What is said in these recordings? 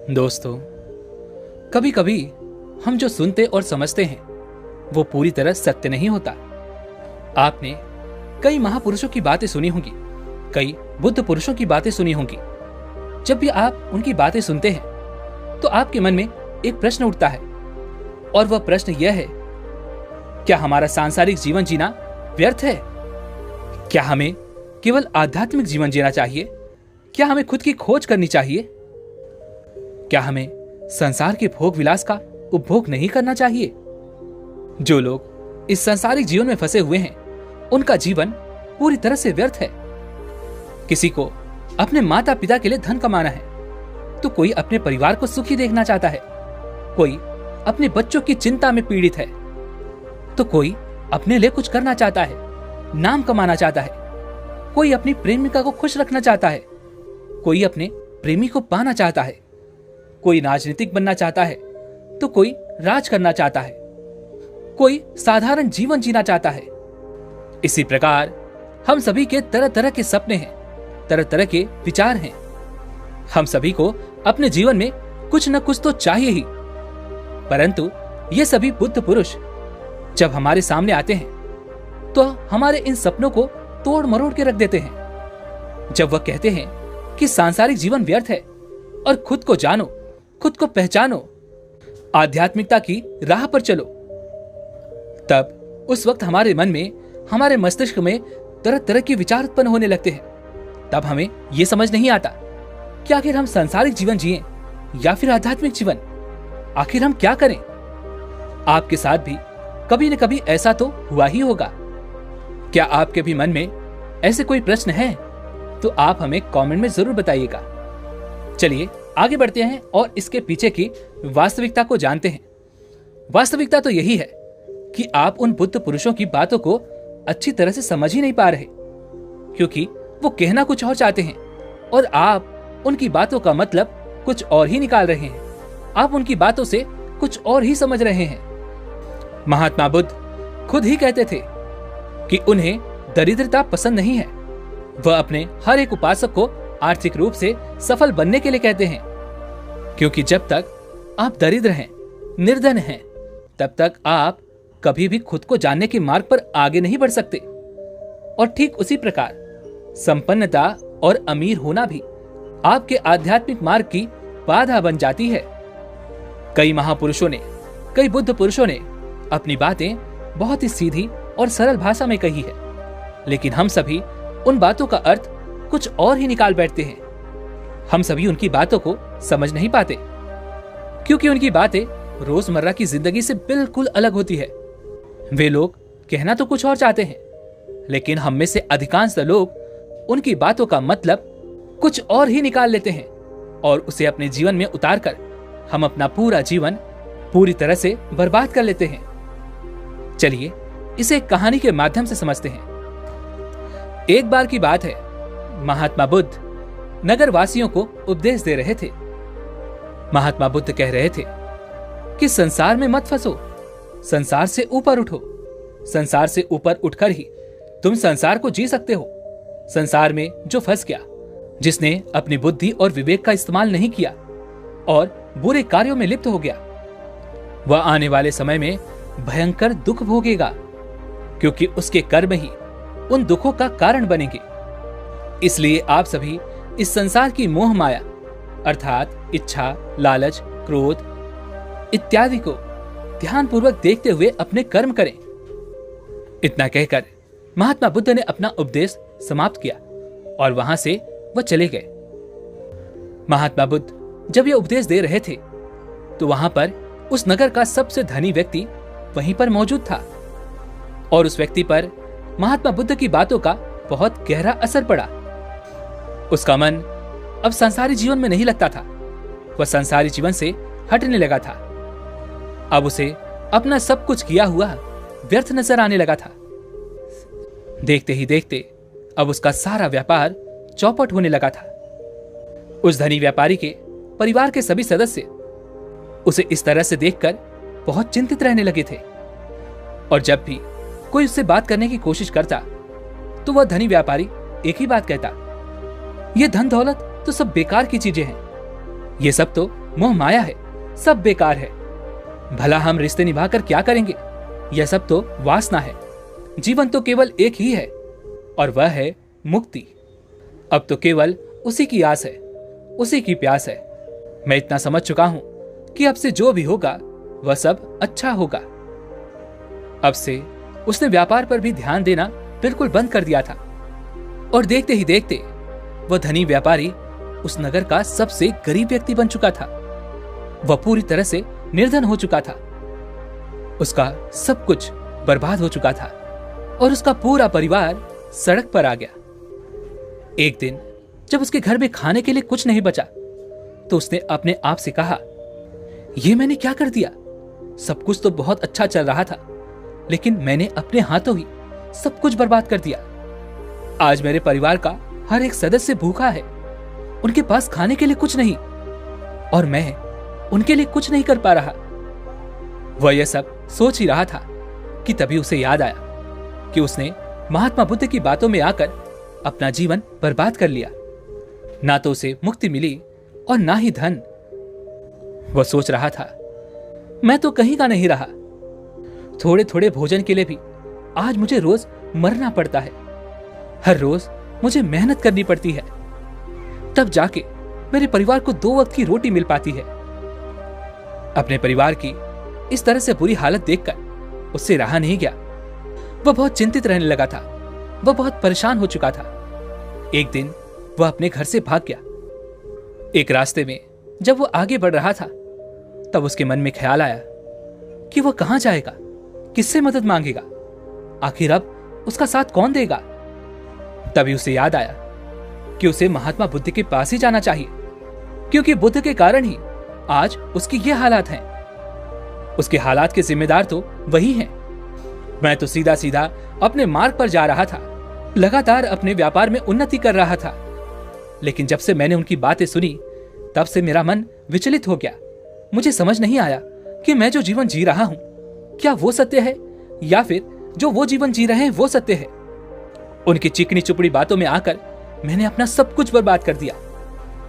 दोस्तों, कभी कभी हम जो सुनते और समझते हैं वो पूरी तरह सत्य नहीं होता। आपने कई महापुरुषों की बातें सुनी होंगी, कई बुद्ध पुरुषों की बातें सुनी होंगी। जब भी आप उनकी बातें सुनते हैं तो आपके मन में एक प्रश्न उठता है, और वह प्रश्न यह है, क्या हमारा सांसारिक जीवन जीना व्यर्थ है? क्या हमें केवल आध्यात्मिक जीवन जीना चाहिए? क्या हमें खुद की खोज करनी चाहिए? क्या हमें संसार के भोग विलास का उपभोग नहीं करना चाहिए? जो लोग इस सांसारिक जीवन में फंसे हुए हैं, उनका जीवन पूरी तरह से व्यर्थ है। किसी को अपने माता पिता के लिए धन कमाना है, तो कोई अपने परिवार को सुखी देखना चाहता है, कोई अपने बच्चों की चिंता में पीड़ित है, तो कोई अपने लिए कुछ करना चाहता है, नाम कमाना चाहता है, कोई अपनी प्रेमिका को खुश रखना चाहता है, कोई अपने प्रेमी को पाना चाहता है, कोई राजनीतिक बनना चाहता है, तो कोई राज करना चाहता है, कोई साधारण जीवन जीना चाहता है। इसी प्रकार हम सभी के तरह तरह के सपने हैं, तरह तरह के विचार हैं। हम सभी को अपने जीवन में कुछ न कुछ तो चाहिए ही, परंतु ये सभी बुद्ध पुरुष जब हमारे सामने आते हैं तो हमारे इन सपनों को तोड़ मरोड़ के रख देते हैं। जब वह कहते हैं कि सांसारिक जीवन व्यर्थ है और खुद को जानो, खुद को पहचानो, आध्यात्मिकता की राह पर चलो, तब उस वक्त हमारे मन में, हमारे मस्तिष्क में तरह तरह के विचार उत्पन्न होने लगते हैं। तब हमें यह समझ नहीं आता कि आखिर हम सांसारिक जीवन जिएं या फिर आध्यात्मिक जीवन, आखिर हम क्या करें? आपके साथ भी कभी न कभी ऐसा तो हुआ ही होगा। क्या आपके भी मन में ऐसे कोई प्रश्न है? तो आप हमें कमेंट में जरूर बताइएगा। चलिए आगे बढ़ते हैं और इसके पीछे की वास्तविकता को जानते हैं। वास्तविकता तो यही है कि आप उन बुद्ध पुरुषों की बातों को अच्छी तरह से समझ ही नहीं पा रहे, क्योंकि वो कहना कुछ और चाहते हैं और आप उनकी बातों का मतलब कुछ और ही निकाल रहे हैं। आप उनकी बातों से कुछ और ही समझ रहे हैं। महात्मा बुद्ध खुद ही कहते थे कि उन्हें दरिद्रता पसंद नहीं है। वह अपने हर एक उपासक को आर्थिक रूप से सफल बनने के लिए कहते हैं, क्योंकि जब तक आप दरिद्र हैं, निर्धन हैं, तब तक आप कभी भी खुद को जानने के मार्ग पर आगे नहीं बढ़ सकते। और ठीक उसी प्रकार संपन्नता और अमीर होना भी आपके आध्यात्मिक मार्ग की बाधा बन जाती है। कई महापुरुषों ने, कई बुद्ध पुरुषों ने अपनी बातें बहुत ही सीधी और सरल भाषा में कही है, लेकिन हम सभी उन बातों का अर्थ कुछ और ही निकाल बैठते हैं। हम सभी उनकी बातों को समझ नहीं पाते, क्योंकि उनकी बातें रोजमर्रा की जिंदगी से बिल्कुल अलग होती है। वे लोग कहना तो कुछ और चाहते हैं, लेकिन हम में से अधिकांश लोग उनकी बातों का मतलब कुछ और ही निकाल लेते हैं और उसे अपने जीवन में उतारकर हम अपना पूरा जीवन पूरी तरह से बर्बाद कर लेते हैं। चलिए इसे एक कहानी के माध्यम से समझते हैं। एक बार की बात है, महात्मा बुद्ध नगर वासियों को उपदेश दे रहे थे। महात्मा बुद्ध कह रहे थे कि संसार में मत फंसो, संसार से ऊपर उठो। संसार से ऊपर उठकर ही तुम संसार को जी सकते हो। संसार में जो फंस गया, जिसने अपनी बुद्धि और विवेक का इस्तेमाल नहीं किया और बुरे कार्यों में लिप्त हो गया, वह आने वाले समय में भयंकर दुख भोगेगा, क्योंकि उसके कर्म ही उन दुखों का कारण बनेंगे। इसलिए आप सभी इस संसार की मोह माया अर्थात इच्छा, लालच, क्रोध इत्यादि को ध्यानपूर्वक देखते हुए अपने कर्म करें। इतना कहकर महात्मा बुद्ध ने अपना उपदेश समाप्त किया और वहां से वह चले गए। महात्मा बुद्ध जब यह उपदेश दे रहे थे तो वहां पर उस नगर का सबसे धनी व्यक्ति वहीं पर मौजूद था, और उस व्यक्ति पर महात्मा बुद्ध की बातों का बहुत गहरा असर पड़ा। उसका मन अब संसारी जीवन में नहीं लगता था। वह संसारी जीवन से हटने लगा था। अब उसे अपना सब कुछ किया हुआ व्यर्थ नजर आने लगा था। देखते ही देखते अब उसका सारा व्यापार चौपट होने लगा था। उस धनी व्यापारी के परिवार के सभी सदस्य उसे इस तरह से देखकर बहुत चिंतित रहने लगे थे, और जब भी कोई उससे बात करने की कोशिश करता तो वह धनी व्यापारी एक ही बात कहता, यह धन दौलत तो सब बेकार की चीजें हैं, ये सब तो मोह माया है, सब बेकार है। भला हम रिश्ते निभाकर क्या करेंगे? यह सब तो वासना है। जीवन तो केवल एक ही है और वह है मुक्ति। अब तो केवल उसी की आस है, उसी की प्यास है। मैं इतना समझ चुका हूं कि अब से जो भी होगा वह सब अच्छा होगा। अब से उसने व्यापार पर भी ध्यान देना बिल्कुल बंद कर दिया था और देखते ही देखते वह धनी व्यापारी उस नगर का सबसे गरीब व्यक्ति बन चुका था। वह पूरी तरह से निर्धन हो चुका था। उसका सब कुछ बर्बाद हो चुका था और उसका पूरा परिवार सड़क पर आ गया। एक दिन जब उसके घर में खाने के लिए कुछ नहीं बचा तो उसने अपने आप से कहा, यह मैंने क्या कर दिया? सब कुछ तो बहुत अच्छा चल रहा था, लेकिन मैंने अपने हाथों ही सब कुछ बर्बाद कर दिया। आज मेरे परिवार का हर एक सदस्य भूखा है, उनके पास खाने के लिए कुछ नहीं और मैं उनके लिए कुछ नहीं कर पा रहा। वह यह सब सोच ही रहा था कि तभी उसे याद आया कि उसने महात्मा बुद्ध की बातों में आकर अपना जीवन बर्बाद कर लिया। ना तो उसे मुक्ति मिली और ना ही धन। वह सोच रहा था, मैं तो कहीं का नहीं रहा। थोड़े थोड़े भोजन के लिए भी आज मुझे रोज मरना पड़ता है। हर रोज मुझे मेहनत करनी पड़ती है, तब जाके मेरे परिवार को 2 वक्त की रोटी मिल पाती है। अपने परिवार की इस तरह से बुरी हालत देखकर उससे रहा नहीं गया। वह बहुत चिंतित रहने लगा था। वह बहुत परेशान हो चुका था। एक दिन वह अपने घर से भाग गया। एक रास्ते में जब वह आगे बढ़ रहा था तब उसके मन में ख्याल आया कि वह कहां जाएगा, किससे मदद मांगेगा, आखिर अब उसका साथ कौन देगा। तभी उसे याद आया कि उसे महात्मा बुद्ध के पास ही जाना चाहिए, क्योंकि बुद्ध के कारण ही आज उसकी ये हालात हैं। उसके हालात के जिम्मेदार तो वही हैं। मैं तो सीधा सीधा अपने मार्ग पर जा रहा था, लगातार अपने व्यापार में उन्नति कर रहा था, लेकिन जब से मैंने उनकी बातें सुनी तब से मेरा मन विचलित हो गया। मुझे समझ नहीं आया कि मैं जो जीवन जी रहा हूं क्या वो सत्य है या फिर जो वो जीवन जी रहे हैं वो सत्य है। उनकी चिकनी चुपड़ी बातों में आकर मैंने अपना सब कुछ बर्बाद कर दिया।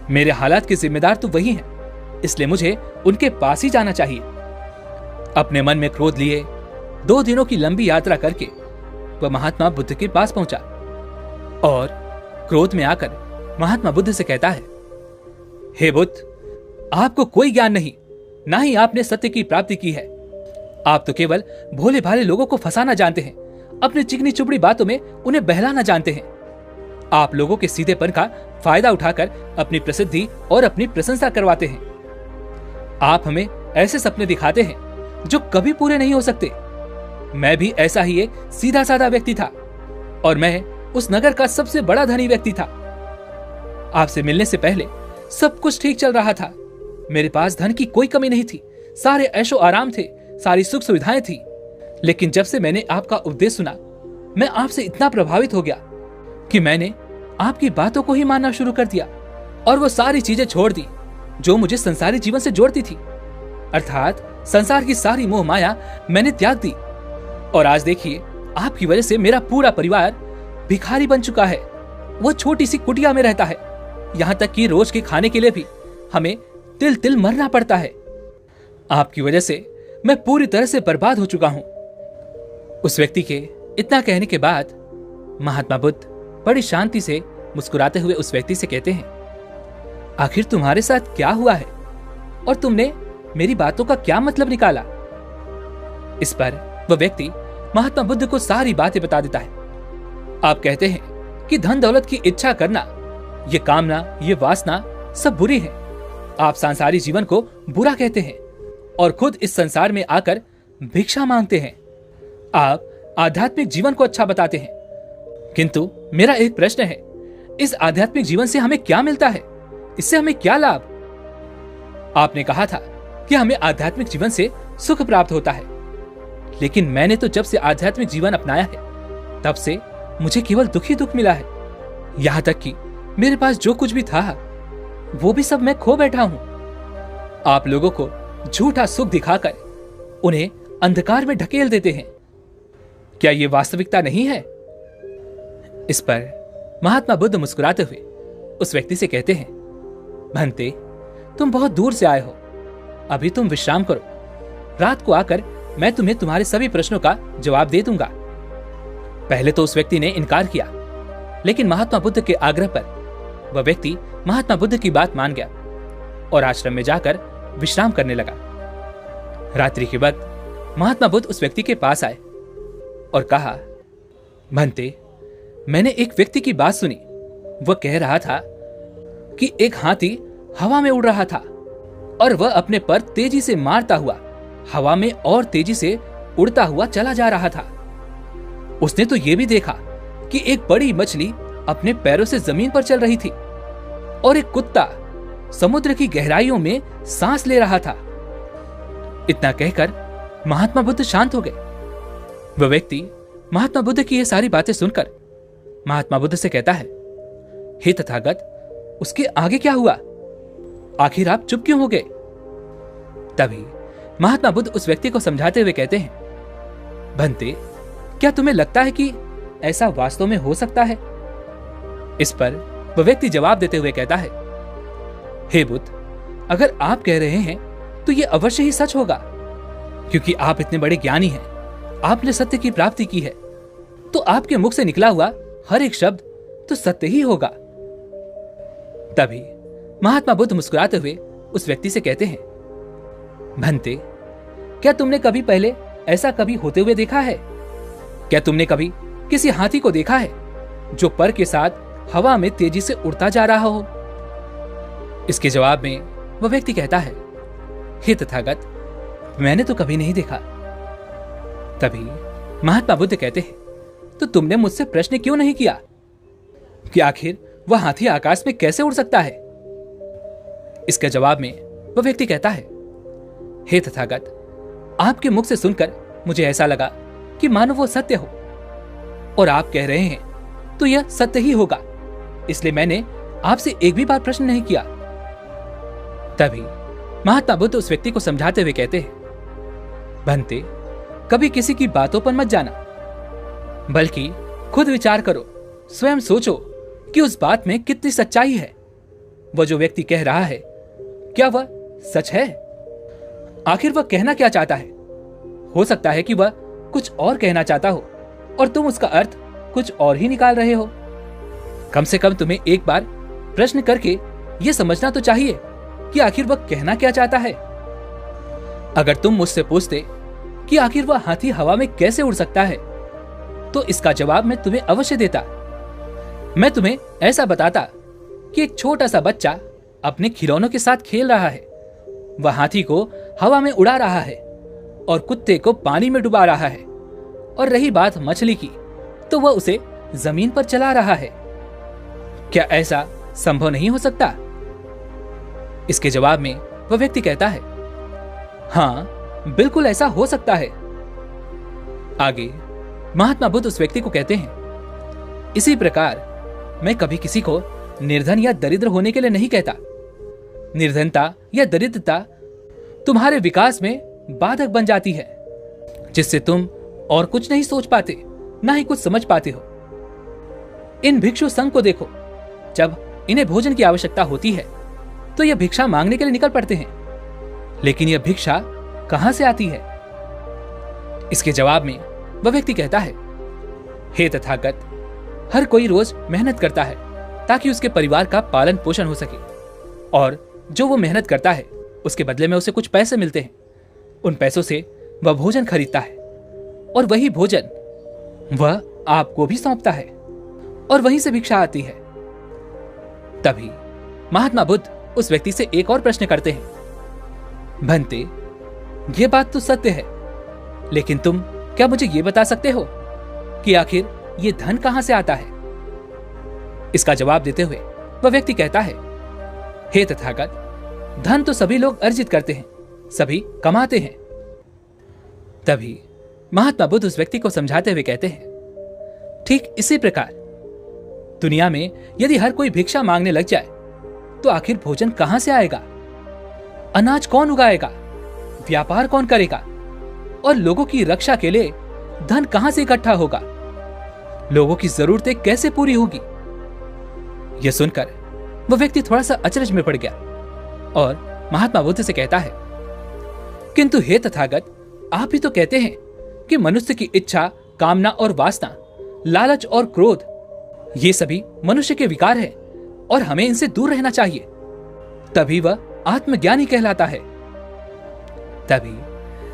मेरे हालात के जिम्मेदार तो वही हैं, इसलिए मुझे उनके पास ही जाना चाहिए। अपने मन में क्रोध लिए 2 दिनों की लंबी यात्रा करके वह महात्मा बुद्ध के पास पहुंचा और क्रोध में आकर महात्मा बुद्ध से कहता है, हे बुद्ध, आपको कोई ज्ञान नहीं, ना ही आपने सत्य की प्राप्ति की है। आप तो केवल भोले भाले लोगों को फंसाना जानते हैं, अपनी चिकनी चुपड़ी बातों में उन्हें बहलाना जानते हैं। आप लोगों के सीधेपन का फायदा उठाकर अपनी प्रसिद्धि और अपनी प्रशंसा करवाते हैं। आप हमें ऐसे सपने दिखाते हैं जो कभी पूरे नहीं हो सकते। मैं भी ऐसा ही एक सीधा साधा व्यक्ति था और मैं उस नगर का सबसे बड़ा धनी व्यक्ति था। आपसे मिलने से पहले सब कुछ ठीक चल रहा था। मेरे पास धन की कोई कमी नहीं थी, सारे ऐशो आराम थे, सारी सुख सुविधाएं थी। लेकिन जब से मैंने आपका उपदेश सुना, मैं आपसे इतना प्रभावित हो गया कि मैंने आपकी बातों को ही मानना शुरू कर दिया और वो सारी चीजें छोड़ दी जो मुझे संसारी जीवन से जोड़ती थी। अर्थात संसार की सारी मोह माया मैंने त्याग दी और आज देखिए, आपकी वजह से मेरा पूरा परिवार भिखारी बन चुका है। वो छोटी सी कुटिया में रहता है, यहाँ तक कि रोज के खाने के लिए भी हमें तिल तिल मरना पड़ता है। आपकी वजह से मैं पूरी तरह से बर्बाद हो चुका हूं। उस व्यक्ति के इतना कहने के बाद महात्मा बुद्ध बड़ी शांति से मुस्कुराते हुए उस व्यक्ति से कहते हैं, आखिर तुम्हारे साथ क्या हुआ है और तुमने मेरी बातों का क्या मतलब निकाला? इस पर वह व्यक्ति महात्मा बुद्ध को सारी बातें बता देता है। आप कहते हैं कि धन दौलत की इच्छा करना, ये कामना, ये वासना सब बुरी है। आप सांसारी जीवन को बुरा कहते हैं और खुद इस संसार में आकर भिक्षा मांगते हैं। आप आध्यात्मिक जीवन को अच्छा बताते हैं, किंतु मेरा एक प्रश्न है, इस आध्यात्मिक जीवन से हमें क्या मिलता है? इससे हमें क्या लाभ? आपने कहा था कि हमें आध्यात्मिक जीवन से सुख प्राप्त होता है, लेकिन मैंने तो जब से आध्यात्मिक जीवन अपनाया है तब से मुझे केवल दुख ही दुख मिला है। यहां तक कि मेरे पास जो कुछ भी था वो भी सब मैं खो बैठा हूं। आप लोगों को झूठा सुख दिखाकर उन्हें अंधकार में ढकेल देते हैं। क्या ये वास्तविकता नहीं है? इस पर महात्मा बुद्ध मुस्कुराते हुए उस व्यक्ति से कहते हैं, भंते, तुम बहुत दूर से आए हो अभी तुम विश्राम करो, रात को आकर मैं तुम्हें तुम्हारे सभी प्रश्नों का जवाब दे दूंगा। पहले तो उस व्यक्ति ने इनकार किया, लेकिन महात्मा बुद्ध के आग्रह पर वह व्यक्ति महात्मा बुद्ध की बात मान गया और आश्रम में जाकर विश्राम करने लगा। रात्रि के वक्त महात्मा बुद्ध उस व्यक्ति के पास आए और कहा, भंते, मैंने एक व्यक्ति की बात सुनी। वह कह रहा था कि एक हाथी हवा में उड़ रहा था और वह अपने पर तेजी से मारता हुआ हवा में और तेजी से उड़ता हुआ चला जा रहा था। उसने तो यह भी देखा कि एक बड़ी मछली अपने पैरों से जमीन पर चल रही थी और एक कुत्ता समुद्र की गहराइयों में सांस ले रहा था। इतना कहकर महात्मा बुद्ध शांत हो गए। वह व्यक्ति महात्मा बुद्ध की ये सारी बातें सुनकर महात्मा बुद्ध से कहता है, हे तथागत, उसके आगे क्या हुआ? आखिर आप चुप क्यों हो गए? तभी महात्मा बुद्ध उस व्यक्ति को समझाते हुए कहते हैं, भंते, क्या तुम्हें लगता है कि ऐसा वास्तव में हो सकता है? इस पर वह व्यक्ति जवाब देते हुए कहता है, हे बुद्ध, अगर आप कह रहे हैं तो यह अवश्य ही सच होगा, क्योंकि आप इतने बड़े ज्ञानी हैं, आपने सत्य की प्राप्ति की है, तो आपके मुख से निकला हुआ हर एक शब्द तो सत्य ही होगा। तभी महात्मा बुद्ध मुस्कुराते हुए उस व्यक्ति से कहते हैं, भंते, क्या तुमने कभी पहले ऐसा कभी होते हुए देखा है? क्या तुमने कभी किसी हाथी को देखा है जो पर के साथ हवा में तेजी से उड़ता जा रहा हो? इसके जवाब में वह व्यक्ति कहता है, हे तथागत, मैंने तो कभी नहीं देखा। तभी महात्मा बुद्ध कहते हैं, तो तुमने मुझसे प्रश्न क्यों नहीं किया कि आखिर वह हाथी आकाश में कैसे उड़ सकता है? इसके जवाब में वह व्यक्ति कहता है, हे तथागत, आपके मुख से सुनकर मुझे ऐसा लगा कि मानो वो सत्य हो, और आप कह रहे हैं तो यह सत्य ही होगा, इसलिए मैंने आपसे एक भी बार प्रश्न नहीं किया। तभी महात्मा बुद्ध उस व्यक्ति को समझाते हुए कहते हैं, भंते, कभी किसी की बातों पर मत जाना, बल्कि खुद विचार करो, स्वयं सोचो कि उस बात में कितनी सच्चाई है। वह जो व्यक्ति कह रहा है, क्या वह सच है? आखिर वह कहना क्या चाहता है? हो सकता है कि वह कुछ और कहना चाहता हो और तुम उसका अर्थ कुछ और ही निकाल रहे हो। कम से कम तुम्हें एक बार प्रश्न करके यह समझना तो चाहिए कि आखिर वह कहना क्या चाहता है। अगर तुम मुझसे पूछते कि आखिर वह हाथी हवा में कैसे उड़ सकता है, तो इसका जवाब मैं तुम्हें अवश्य देता। मैं तुम्हें ऐसा बताता कि एक छोटा सा बच्चा अपने खिलौनों के साथ खेल रहा है, वह हाथी को हवा में उड़ा रहा है और कुत्ते को पानी में डुबा रहा है, और रही बात मछली की, तो वह उसे जमीन पर चला रहा है। क्या ऐसा संभव नहीं हो सकता? इसके जवाब में वह व्यक्ति कहता है, हाँ, बिल्कुल ऐसा हो सकता है। आगे महात्मा बुद्ध उस व्यक्ति को कहते हैं, इसी प्रकार मैं कभी किसी को निर्धन या दरिद्र होने के लिए नहीं कहता। निर्धनता या दरिद्रता तुम्हारे विकास में बाधक बन जाती है, जिससे तुम और कुछ नहीं सोच पाते, ना ही कुछ समझ पाते हो। इन भिक्षु संघ को देखो, जब इन्हें भोजन की आवश्यकता होती है तो यह भिक्षा मांगने के लिए निकल पड़ते हैं, लेकिन यह भिक्षा कहां से आती है? इसके जवाब में वह व्यक्ति कहता है, हे तथागत, हर कोई रोज मेहनत करता है ताकि उसके परिवार का पालन पोषण हो सके, और जो वो मेहनत करता है उसके बदले में उसे कुछ पैसे मिलते हैं। उन पैसों से वह भोजन खरीदता है, और वही भोजन वह आपको भी सौंपता है, और वहीं से भिक्षा आती है। तभी महात्मा बुद्ध उस व्यक्ति से एक और प्रश्न करते हैं, भंते, यह बात तो सत्य है, लेकिन तुम क्या मुझे यह बता सकते हो कि आखिर यह धन कहां से आता है? इसका जवाब देते हुए वह व्यक्ति कहता है, हे तथागत, धन तो सभी लोग अर्जित करते हैं, सभी कमाते हैं। तभी महात्मा बुद्ध उस व्यक्ति को समझाते हुए कहते हैं, ठीक इसी प्रकार दुनिया में यदि हर कोई भिक्षा मांगने लग जाए तो आखिर भोजन कहां से आएगा? अनाज कौन उगाएगा? व्यापार कौन करेगा? और लोगों की रक्षा के लिए धन कहां से इकट्ठा होगा? लोगों की जरूरतें कैसे पूरी होगी? यह सुनकर वह व्यक्ति थोड़ा सा अचरज में पड़ गया और महात्मा बुद्ध से कहता है, किंतु हे तथागत, आप ही तो कहते हैं कि मनुष्य की इच्छा, कामना और वासना, लालच और क्रोध, ये सभी मनुष्य के विकार हैं और हमें इनसे दूर रहना चाहिए, तभी वह आत्मज्ञानी कहलाता है। तभी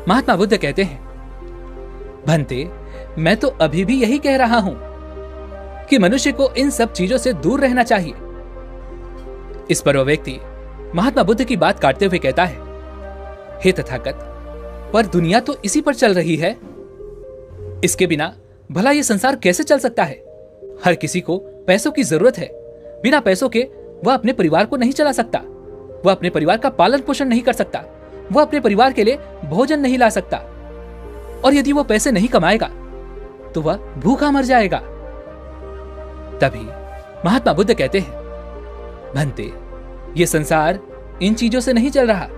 महात्मा बुद्ध कहते हैं, भंते, मैं तो अभी भी यही कह रहा हूं कि मनुष्य को इन सब चीजों से दूर रहना चाहिए। इस पर वह व्यक्ति महात्मा बुद्ध की बात काटते हुए कहता है, हे तथागत, पर दुनिया तो इसी पर चल रही है। इसके बिना भला ये संसार कैसे चल सकता है? हर किसी को पैसों की जरूरत है। बिना पैसों के वह अपने परिवार को नहीं चला सकता, वह अपने परिवार का पालन पोषण नहीं कर सकता, वह अपने परिवार के लिए भोजन नहीं ला सकता, और यदि वह पैसे नहीं कमाएगा तो वह भूखा मर जाएगा। तभी महात्मा बुद्ध कहते हैं, भंते, ये संसार इन चीजों से नहीं चल रहा,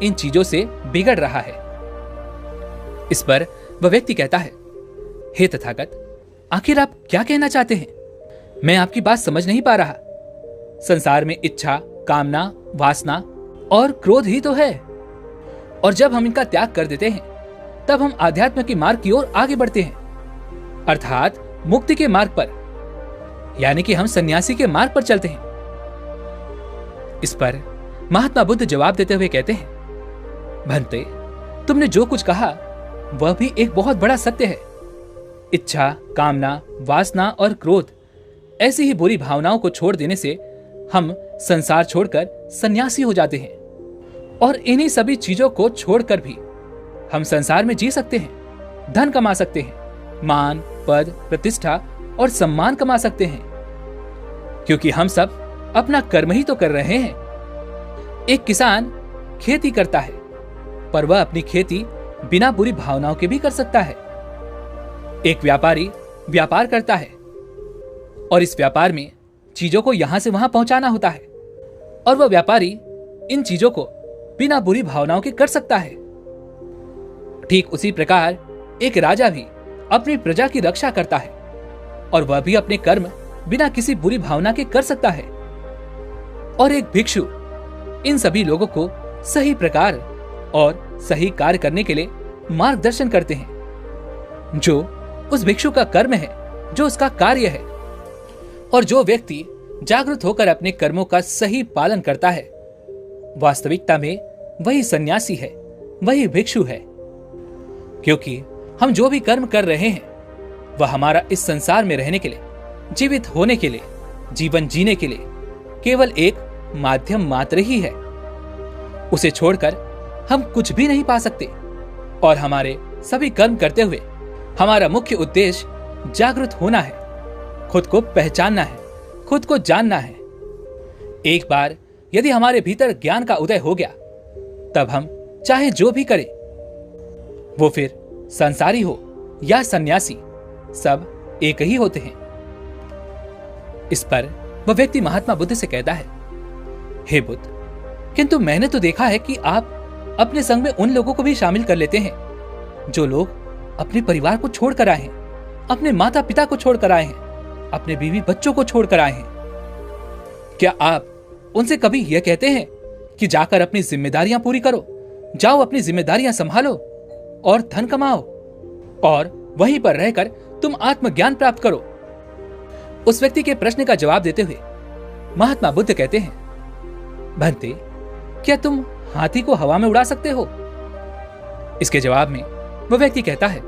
इन चीजों से बिगड़ रहा है। इस पर वह व्यक्ति कहता है, हे तथागत, आखिर आप क्या कहना चाहते हैं? मैं आपकी बात समझ नहीं पा रहा। संसार में इच्छा, कामना, वासना और क्रोध ही तो है, और जब हम इनका त्याग कर देते हैं तब हम आध्यात्म के मार्ग की ओर आगे बढ़ते हैं, अर्थात मुक्ति के मार्ग पर, यानी कि हम सन्यासी के मार्ग पर चलते हैं। इस पर महात्मा बुद्ध जवाब देते हुए कहते हैं, भंते, तुमने जो कुछ कहा वह भी एक बहुत बड़ा सत्य है। इच्छा, कामना, वासना और क्रोध, ऐसी ही बुरी भावनाओं को छोड़ देने से हम संसार छोड़कर सन्यासी हो जाते हैं, और इन्हीं सभी चीजों को छोड़कर भी हम संसार में जी सकते हैं, धन कमा सकते हैं, मान, पद, प्रतिष्ठा और सम्मान कमा सकते हैं, क्योंकि हम सब अपना कर्म ही तो कर रहे हैं। एक किसान खेती करता है, पर वह अपनी खेती बिना बुरी भावनाओं के भी कर सकता है। एक व्यापारी व्यापार करता है, और इस व्यापार में चीजों को यहां से वहां पहुंचाना होता है, और वह व्यापारी इन चीजों को बिना बुरी भावनाओं के कर सकता है। ठीक उसी प्रकार एक राजा भी अपनी प्रजा की रक्षा करता है, और वह भी अपने कर्म बिना किसी बुरी भावना के कर सकता है। और एक भिक्षु इन सभी लोगों को सही प्रकार और सही कार्य करने के लिए मार्गदर्शन करते हैं, जो उस भिक्षु का कर्म है, जो उसका कार्य है। और जो व्यक्ति जागृत होकर अपने कर्मों का सही पालन करता है, वास्तविकता में वही सन्यासी है, वही भिक्षु है, क्योंकि हम जो भी कर्म कर रहे हैं वह हमारा इस संसार में रहने के लिए, जीवित होने के लिए, जीवन जीने के लिए केवल एक माध्यम मात्र ही है। उसे छोड़कर हम कुछ भी नहीं पा सकते, और हमारे सभी कर्म करते हुए हमारा मुख्य उद्देश्य जागृत होना है, खुद को पहचानना है, खुद को जानना है। एक बार यदि हमारे भीतर ज्ञान का उदय हो गया, तब हम चाहे जो भी करें, वो फिर संसारी हो या सन्यासी, सब एक ही होते हैं। इस पर वह व्यक्ति महात्मा बुद्ध से कहता है, हे बुद्ध, किंतु मैंने तो देखा है कि आप अपने संग में उन लोगों को भी शामिल कर लेते हैं जो लोग अपने परिवार को छोड़कर आए हैं, अपने माता पिता को छोड़कर आए हैं, अपने बीवी बच्चों को छोड़कर आए हैं। क्या आप उनसे कभी यह कहते हैं कि जाकर अपनी जिम्मेदारियां पूरी करो, जाओ अपनी जिम्मेदारियां संभालो और धन कमाओ, और वहीं पर रहकर तुम आत्मज्ञान प्राप्त करो? उस व्यक्ति के प्रश्न का जवाब देते हुए महात्मा बुद्ध कहते हैं, भंते, क्या तुम हाथी को हवा में उड़ा सकते हो? इसके जवाब में वह व्यक्ति कहता है,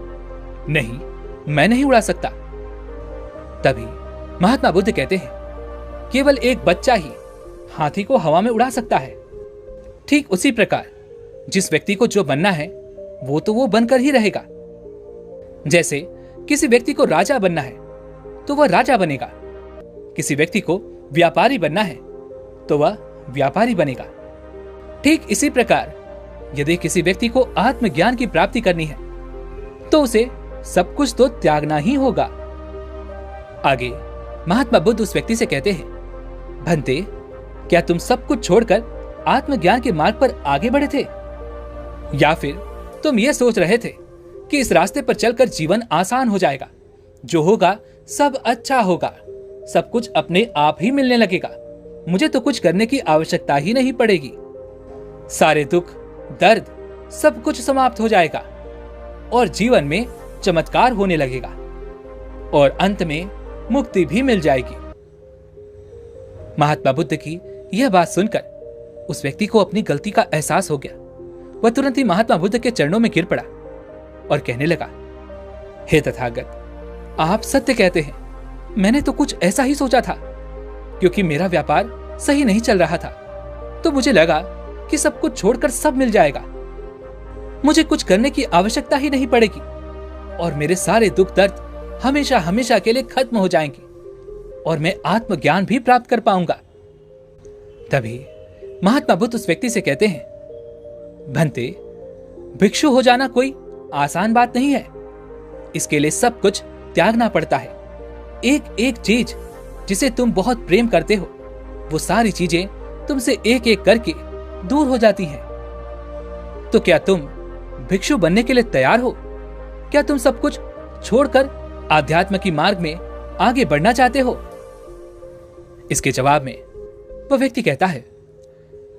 नहीं, मैं नहीं उड़ा सकता। तभी महात्मा बुद्ध कहते हैं, केवल एक बच्चा ही हाथी को हवा में उड़ा सकता है। ठीक उसी प्रकार जिस व्यक्ति को जो बनना है वो तो वो बनकर ही रहेगा। जैसे किसी व्यक्ति को राजा बनना है तो वह राजा बनेगा, किसी व्यक्ति को व्यापारी बनना है तो वह व्यापारी बनेगा। ठीक इसी प्रकार यदि किसी व्यक्ति को आत्मज्ञान की प्राप्ति करनी है तो उसे सब कुछ तो त्यागना ही होगा। आगे महात्मा बुद्ध उस व्यक्ति से कहते हैं, भंते, क्या तुम सब कुछ छोड़कर आत्मज्ञान के मार्ग पर आगे बढ़े थे, या फिर तुम ये सोच रहे थे कि इस रास्ते पर चलकर जीवन आसान हो जाएगा, जो होगा सब अच्छा होगा, सब कुछ अपने आप ही मिलने लगेगा, मुझे तो कुछ करने की आवश्यकता ही नहीं पड़ेगी, सारे दुख, दर्द, सब कुछ समाप्त हो जाएगा और जीवन में चमत्कार होने लगेगा और अंत में मुक्ति भी मिल जाएगी। महात्मा बुद्ध की यह बात सुनकर उस व्यक्ति को अपनी गलती का एहसास हो गया। वह तुरंत ही महात्मा बुद्ध के चरणों में गिर पड़ा और कहने लगा, हे तथागत, आप सत्य कहते हैं। मैंने तो कुछ ऐसा ही सोचा था। क्योंकि मेरा व्यापार सही नहीं चल रहा था तो मुझे लगा कि सब कुछ छोड़कर सब मिल जाएगा। मुझे कुछ करने की आवश्यकता ही नहीं पड़ेगी और मेरे सारे दुख दर्द हमेशा हमेशा के लिए खत्म हो जाएंगे और मैं आत्मज्ञान भी प्राप्त कर पाऊंगा। तभी महात्मा बुद्ध उस व्यक्ति से कहते हैं, भंते, भिक्षु हो जाना कोई आसान बात नहीं है। इसके लिए सब कुछ त्यागना पड़ता है। एक एक चीज जिसे तुम बहुत प्रेम करते हो, वो सारी चीजें तुमसे एक एक करके दूर हो जाती हैं। तो क्या तुम भिक्षु बनने के लिए तैयार हो? क्या तुम सब कुछ छोड़कर आध्यात्म की मार्ग में आगे बढ़ना चाहते हो? इसके जवाब में वह व्यक्ति कहता है,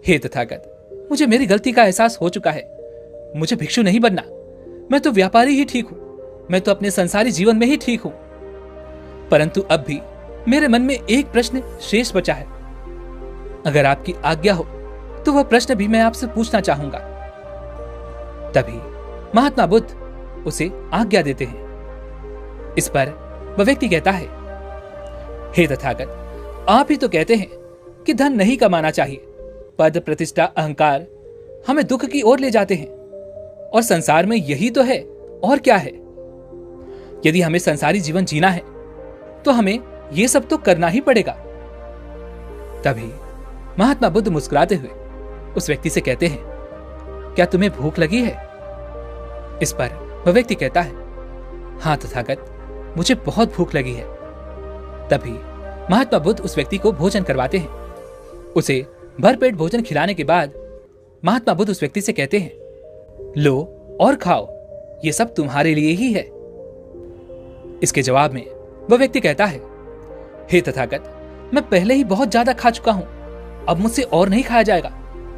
हे तथागत, मुझे मेरी गलती का एहसास हो चुका है। मुझे भिक्षु नहीं बनना। मैं तो व्यापारी ही ठीक हूं। मैं तो अपने संसारी जीवन में ही ठीक हूं। परंतु अब भी मेरे मन में एक प्रश्न शेष बचा है। अगर आपकी आज्ञा हो तो वह प्रश्न भी मैं आपसे पूछना चाहूंगा। तभी महात्मा बुद्ध उसे आज्ञा देते हैं। इस पर वह व्यक्ति कहता है, हे तथागत, आप ही तो कहते हैं कि धन नहीं कमाना चाहिए। पद, प्रतिष्ठा, अहंकार हमें दुख की ओर ले जाते हैं और संसार में यही तो है, और क्या है। यदि हमें संसारी जीवन जीना है तो हमें यह सब तो करना ही पड़ेगा। तभी महात्मा बुद्ध मुस्कुराते हुए उस व्यक्ति से कहते हैं, क्या तुम्हें भूख लगी है? इस पर वह व्यक्ति कहता है, हां तथागत, मुझे बहुत भूख लगी है। तभी महात्मा बुद्ध उस व्यक्ति को भोजन करवाते हैं। उसे भरपेट भोजन खिलाने के बाद महात्मा बुद्ध उस व्यक्ति से कहते हैं, लो और खाओ, ये सब तुम्हारे लिए ही है। इसके जवाब में वह व्यक्ति कहता है, हे तथागत, मैं पहले ही बहुत ज्यादा खा चुका हूं। अब मुझसे और नहीं खाया जाएगा।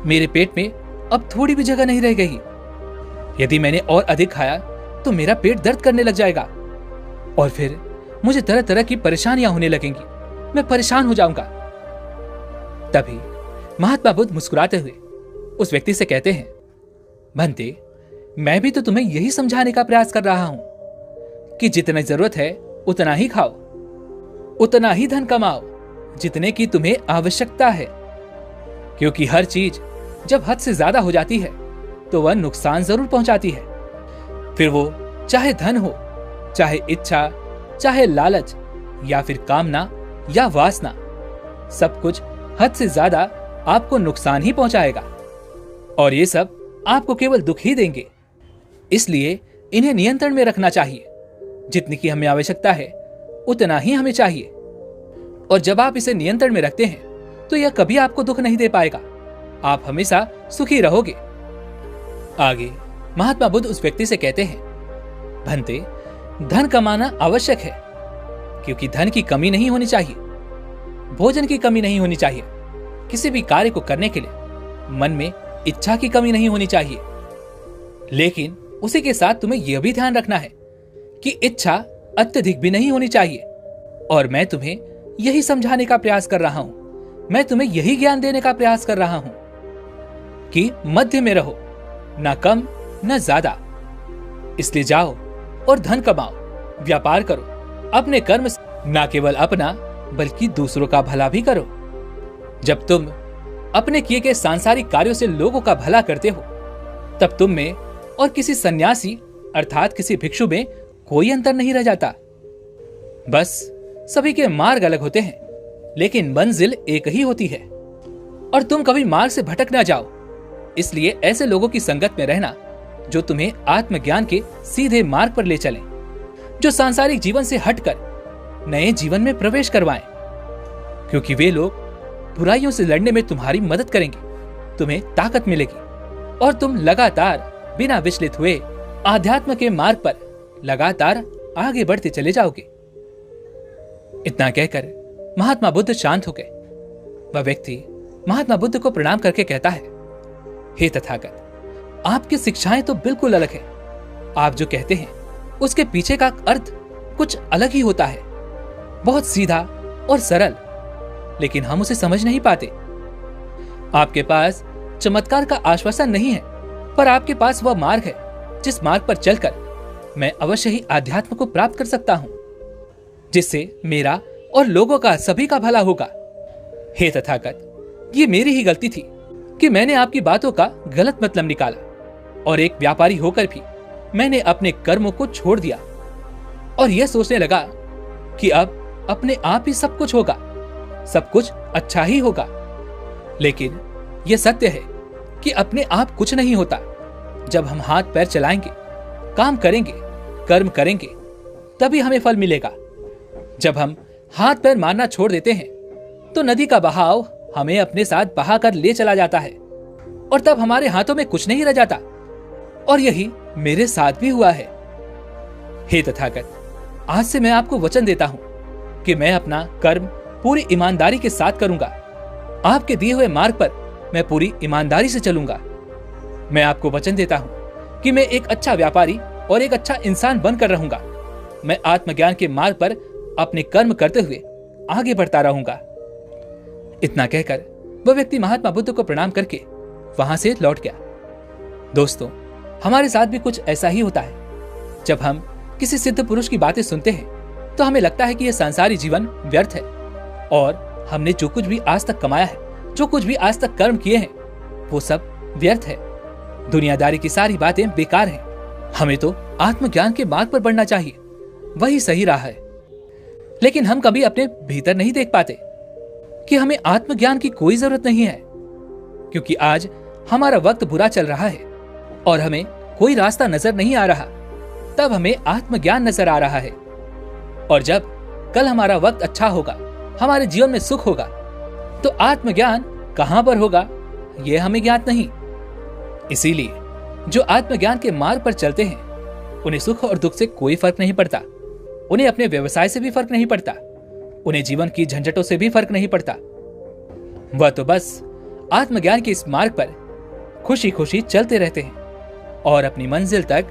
मेरे पेट में अब थोड़ी भी जगह नहीं रह गई। यदि मैंने और अधिक खाया तो मेरा पेट दर्द करने लग जाएगा और फिर मुझे तरह तरह की परेशानियां होने लगेंगी। मैं परेशान हो जाऊंगा। तभी महात्मा बुद्ध मुस्कुराते हुए उस व्यक्ति से कहते हैं, भंते, मैं भी तो तुम्हें यही समझाने का प्रयास कर रहा हूं कि जितनी जरूरत है उतना ही खाओ, उतना ही धन कमाओ जितने की तुम्हें आवश्यकता है। क्योंकि हर चीज जब हद से ज्यादा हो जाती है तो वह नुकसान जरूर पहुंचाती है। फिर वो चाहे धन हो, चाहे इच्छा, चाहे लालच या फिर कामना या वासना, सब कुछ हद से ज्यादा आपको नुकसान ही पहुंचाएगा और ये सब आपको केवल दुख ही देंगे। इसलिए इन्हें नियंत्रण में रखना चाहिए। जितनी की हमें आवश्यकता है उतना ही हमें चाहिए और जब आप इसे नियंत्रण में रखते हैं तो यह कभी आपको दुख नहीं दे पाएगा। आप हमेशा सुखी रहोगे। आगे महात्मा बुद्ध उस व्यक्ति से कहते हैं, भंते, धन कमाना आवश्यक है क्योंकि धन की कमी नहीं होनी चाहिए, भोजन की कमी नहीं होनी चाहिए, किसी भी कार्य को करने के लिए मन में इच्छा की कमी नहीं होनी चाहिए। लेकिन उसी के साथ तुम्हें यह भी ध्यान रखना है कि इच्छा अत्यधिक भी नहीं होनी चाहिए। और मैं तुम्हें यही समझाने का प्रयास कर रहा हूं, मैं तुम्हें यही ज्ञान देने का प्रयास कर रहा हूं कि मध्य में रहो, ना कम न ज्यादा। इसलिए जाओ और धन कमाओ, व्यापार करो, अपने कर्म से ना केवल अपना बल्कि दूसरों का भला भी करो। जब तुम अपने किए गए सांसारिक कार्यों से लोगों का भला करते हो तब तुम में और किसी सन्यासी अर्थात किसी भिक्षु में कोई अंतर नहीं रह जाता। बस सभी के मार्ग अलग होते हैं लेकिन मंजिल एक ही होती है और तुम कभी मार्ग से भटक ना जाओ। इसलिए ऐसे लोगों की संगत में रहना जो तुम्हें आत्मज्ञान के सीधे मार्ग पर ले चलें, जो सांसारिक जीवन से हटकर नए जीवन में प्रवेश करवाएं, क्योंकि वे लोग बुराइयों से लड़ने में तुम्हारी मदद करेंगे, तुम्हें ताकत मिलेगी और तुम लगातार बिना विचलित हुए आध्यात्म के मार्ग पर लगातार आगे बढ़ते चले जाओगे। इतना कहकर महात्मा बुद्ध शांत हो गए। वह व्यक्ति महात्मा बुद्ध को प्रणाम करके कहता है, हे तथागत, आपकी शिक्षाएं तो बिल्कुल अलग है। आप जो कहते हैं उसके पीछे का अर्थ कुछ अलग ही होता है, बहुत सीधा और सरल, लेकिन हम उसे समझ नहीं पाते। आपके पास चमत्कार का आश्वासन नहीं है, पर आपके पास वह मार्ग है जिस मार्ग पर चलकर मैं अवश्य ही आध्यात्म को प्राप्त कर सकता हूं, जिससे मेरा और लोगों का, सभी का भला होगा। हे तथागत, ये मेरी ही गलती थी कि मैंने आपकी बातों का गलत मतलब निकाला और एक व्यापारी होकर भी मैंने अपने कर्मों को छोड़ दिया और यह सोचने लगा कि अब अपने आप ही सब कुछ होगा, सब कुछ अच्छा ही होगा। लेकिन यह सत्य है कि अपने आप कुछ नहीं होता। जब हम हाथ पैर चलाएंगे, काम करेंगे, कर्म करेंगे, तभी हमें फल मिलेगा। जब हम हाथ पैर मारना छोड़ देते हैं तो नदी का बहाव हमें अपने साथ बहा कर ले चला जाता है और तब हमारे हाथों में कुछ नहीं रह जाता। और यही मेरे साथ भी हुआ है। हे तथागत, आज से मैं आपको वचन देता हूं कि मैं अपना कर्म पूरी ईमानदारी के साथ करूंगा। आपके दिए हुए मार्ग पर मैं पूरी ईमानदारी से चलूंगा। मैं आपको वचन देता हूं कि मैं एक अच्छा व्यापारी और एक अच्छा इंसान बनकर रहूंगा। मैं आत्मज्ञान के मार्ग पर अपने कर्म करते हुए आगे बढ़ता रहूंगा। इतना कहकर वह व्यक्ति महात्मा बुद्ध को प्रणाम करके वहां से लौट गया। दोस्तों, हमारे साथ भी कुछ ऐसा ही होता है। जब हम किसी सिद्ध पुरुष की बातें सुनते हैं तो हमें लगता है कि यह सांसारिक जीवन व्यर्थ है और हमने जो कुछ भी आज तक कमाया है, जो कुछ भी आज तक कर्म किए हैं, वो सब व्यर्थ है। दुनियादारी की सारी बातें बेकार हैं। हमें तो आत्मज्ञान के मार्ग पर बढ़ना चाहिए, वही सही राह है। लेकिन हम कभी अपने भीतर नहीं देख पाते कि हमें आत्मज्ञान की कोई जरूरत नहीं है, क्योंकि आज हमारा वक्त बुरा चल रहा है और हमें कोई रास्ता नजर नहीं आ रहा। तब हमें आत्मज्ञान नजर आ रहा है। और जब कल हमारा वक्त अच्छा होगा, हमारे जीवन में सुख होगा, तो आत्मज्ञान कहां पर होगा यह हमें ज्ञात नहीं। इसीलिए जो आत्मज्ञान के मार्ग पर चलते हैं उन्हें सुख और दुख से कोई फर्क नहीं पड़ता। उन्हें अपने व्यवसाय से भी फर्क नहीं पड़ता। उन्हें जीवन की झंझटों से भी फर्क नहीं पड़ता। वह तो बस आत्मज्ञान के इस मार्ग पर खुशी खुशी चलते रहते हैं और अपनी मंजिल तक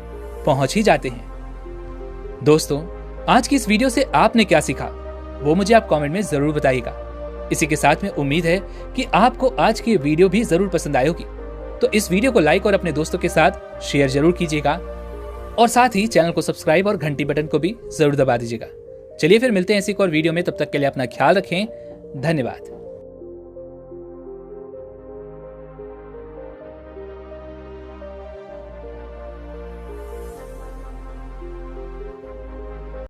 पहुंच ही जाते हैं। दोस्तों, आज की इस वीडियो से आपने क्या सीखा वो मुझे आप कमेंट में जरूर बताइएगा। इसी के साथ में उम्मीद है कि आपको आज की वीडियो भी जरूर पसंद आई होगी। तो इस वीडियो को लाइक और अपने दोस्तों के साथ शेयर जरूर कीजिएगा और साथ ही चैनल को सब्सक्राइब और घंटी बटन को भी जरूर दबा दीजिएगा। चलिए फिर मिलते हैं ऐसी एक और वीडियो में। तब तक के लिए अपना ख्याल रखें। धन्यवाद।